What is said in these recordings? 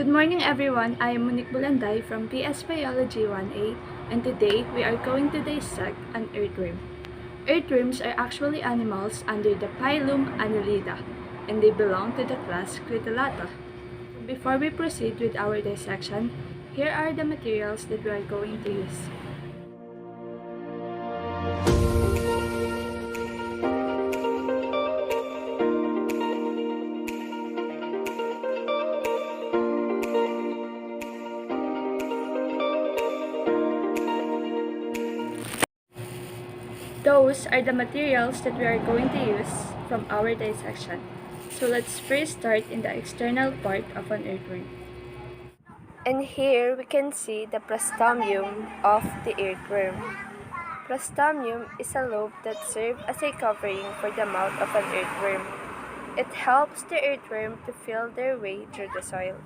Good morning everyone, I am Monique Bulanday from PS Biology 1A and today we are going to dissect an earthworm. Earthworms are actually animals under the phylum Annelida and they belong to the class Cryptolata. Before we proceed with our dissection, here are the materials that we are going to use. Those are the materials that we are going to use from our dissection. So let's first start in the external part of an earthworm. And here we can see the prostomium of the earthworm. Prostomium is a lobe that serves as a covering for the mouth of an earthworm. It helps the earthworm to feel their way through the soil.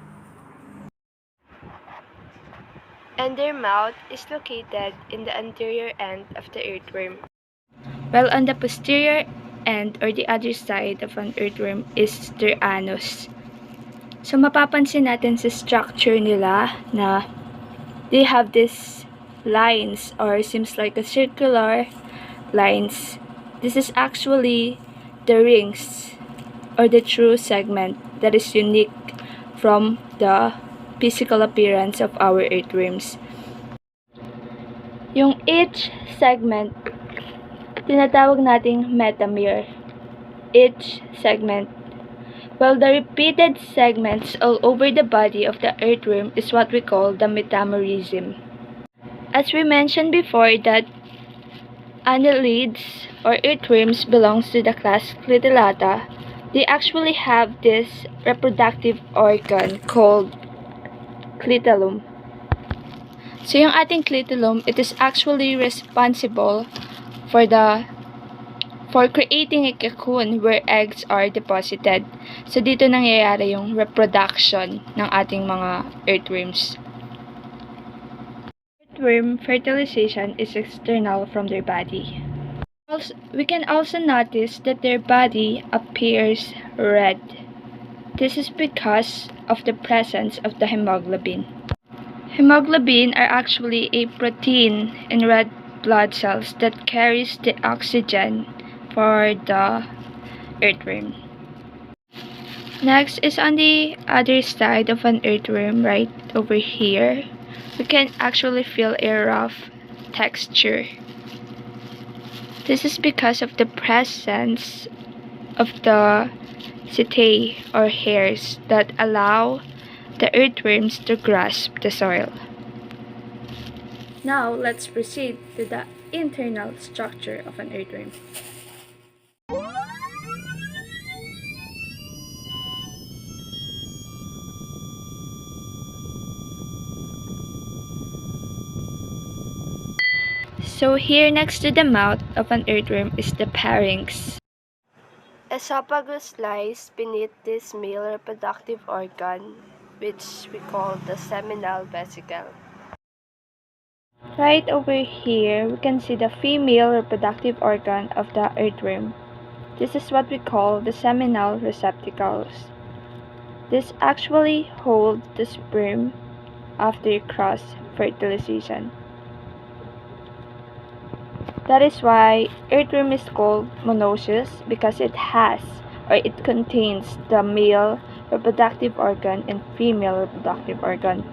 And their mouth is located in the anterior end of the earthworm. While on the posterior end or the other side of an earthworm is their anus. So mapapansin natin sa structure nila na they have these lines or seems like a circular lines. This is actually the rings or the true segment that is unique from the physical appearance of our earthworms. Yung each segment tinatawag nating metamer. Each segment. While the repeated segments all over the body of the earthworm is what we call the metamerism. As we mentioned before that annelids or earthworms belongs to the class Clytellata, they actually have this reproductive organ called clitellum. So yung ating clitellum, it is actually responsible for creating a cocoon where eggs are deposited. So dito nangyayari yung reproduction ng ating mga earthworms. Earthworm fertilization is external from their body. We can also notice that their body appears red. This is because of the presence of the hemoglobin. Hemoglobin are actually a protein in red blood cells that carries the oxygen for the earthworm. Next is on the other side of an earthworm, right over here. We can actually feel a rough texture. This is because of the presence of the setae or hairs that allow the earthworms to grasp the soil. Now, let's proceed to the internal structure of an earthworm. So here next to the mouth of an earthworm is the pharynx. Esophagus lies beneath this male reproductive organ, which we call the seminal vesicle. Right over here, we can see the female reproductive organ of the earthworm. This is what we call the seminal receptacles. This actually holds the sperm after cross-fertilization. That is why earthworm is called monoecious because it has or it contains the male reproductive organ and female reproductive organ.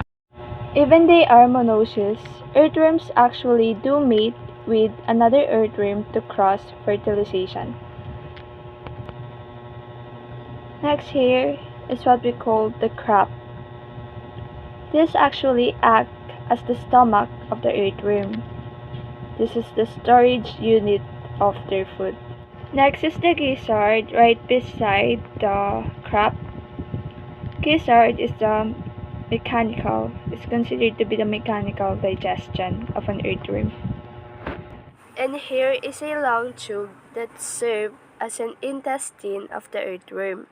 Even they are monoecious, earthworms actually do mate with another earthworm to cross-fertilization. Next here is what we call the crop. This actually acts as the stomach of the earthworm. This is the storage unit of their food. Next is the gizzard right beside the crop. Gizzard is considered to be the mechanical digestion of an earthworm. And here is a long tube that serves as an intestine of the earthworm.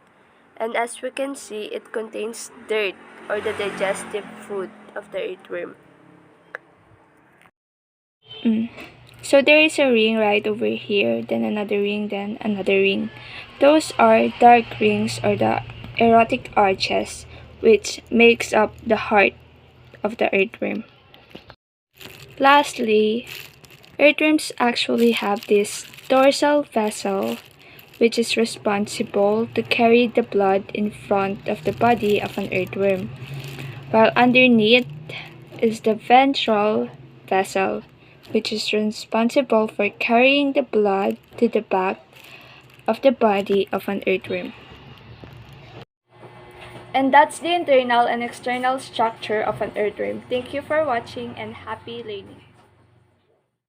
And as we can see, it contains dirt or the digestive food of the earthworm. So there is a ring right over here, then another ring, then another ring. Those are dark rings or the erotic arches which makes up the heart of the earthworm. Lastly, earthworms actually have this dorsal vessel, which is responsible to carry the blood in front of the body of an earthworm, while underneath is the ventral vessel, which is responsible for carrying the blood to the back of the body of an earthworm. And that's the internal and external structure of an earthworm. Thank you for watching and happy learning.